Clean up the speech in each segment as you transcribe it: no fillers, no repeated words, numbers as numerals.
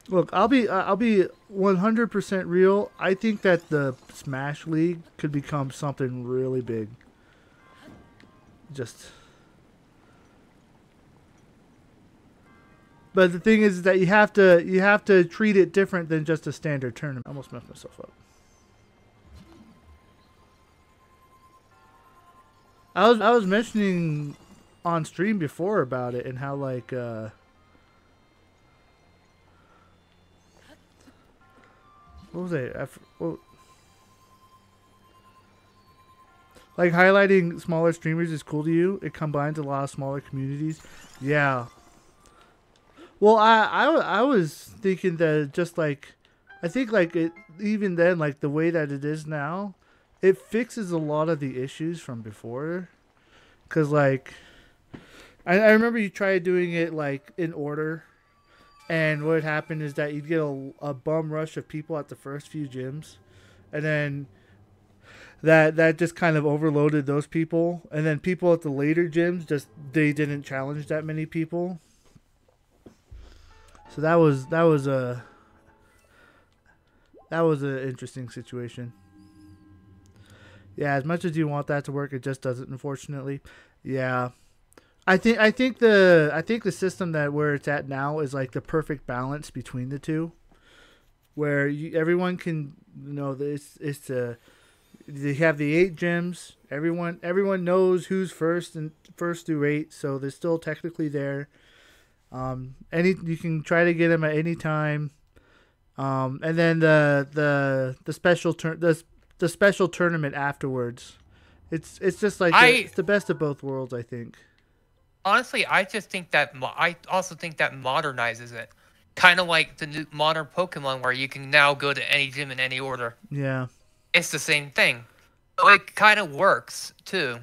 Look, I'll be 100% real. I think that the Smash League could become something really big. Just, but the thing is that you have to treat it different than just a standard tournament. I almost messed myself up. I was mentioning on stream before about it and how like what was it? Like highlighting smaller streamers is cool to you. It combines a lot of smaller communities. Yeah. Well, I was thinking that just like I think like it even then like the way that it is now, it fixes a lot of the issues from before. Cause like I remember you tried doing it like in order, and what happened is that you'd get a bum rush of people at the first few gyms, and then that just kind of overloaded those people, and then people at the later gyms just they didn't challenge that many people. So that was a interesting situation. Yeah, as much as you want that to work, it just doesn't, unfortunately. Yeah, I think the system that where it's at now is like the perfect balance between the two, where everyone can it's they have the 8 gyms. Everyone knows who's first and first through 8, so they're still technically there. Any you can try to get them at any time. And then the special tournament afterwards. It's just like I it's the best of both worlds, I think. honestly, I just think that I also think that modernizes it, kind of like the new modern Pokemon, where you can now go to any gym in any order. Yeah, It's the same thing. So it kind of works too,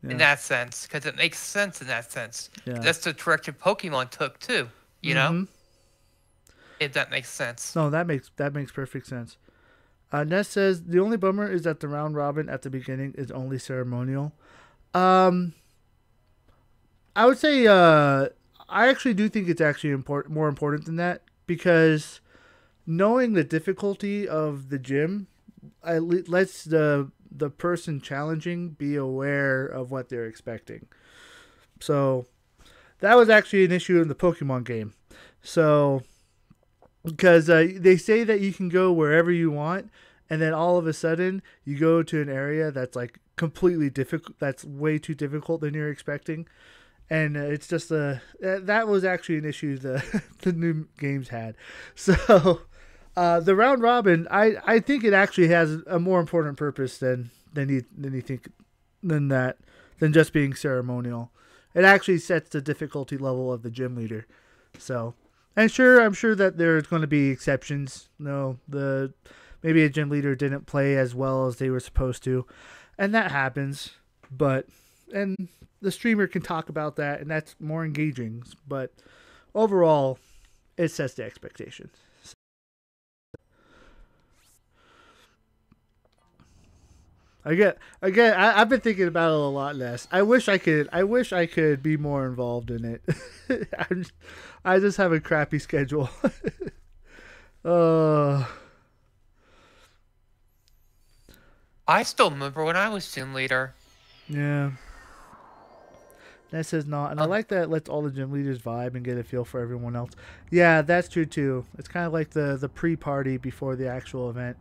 in yeah, that sense, because it makes sense in that sense. yeah. That's the direction Pokemon took too. You know, Mm-hmm. if that makes sense. No, that makes perfect sense. Ness says the only bummer is that the round robin at the beginning is only ceremonial. Um, I would say I actually do think it's actually more important than that because knowing the difficulty of the gym lets the person challenging be aware of what they're expecting. So that was actually an issue in the Pokemon game. So because they say that you can go wherever you want, and then all of a sudden you go to an area that's like completely difficult. That's way too difficult than you're expecting, and it's just that was actually an issue the the new games had. So the round robin, I think it actually has a more important purpose than you think than that than just being ceremonial. It actually sets the difficulty level of the gym leader. So, and sure, I'm sure that there's going to be exceptions. No, the maybe a gym leader didn't play as well as they were supposed to, and that happens. But and the streamer can talk about that, and that's more engaging. But overall, it sets the expectations. I've been thinking about it a lot less. I wish I could be more involved in it. I'm just, I just have a crappy schedule. uh, I still remember when I was gym leader. yeah. That says not, and I Um, like that it lets all the gym leaders vibe and get a feel for everyone else. Yeah, that's true too. It's kind of like the pre-party before the actual event.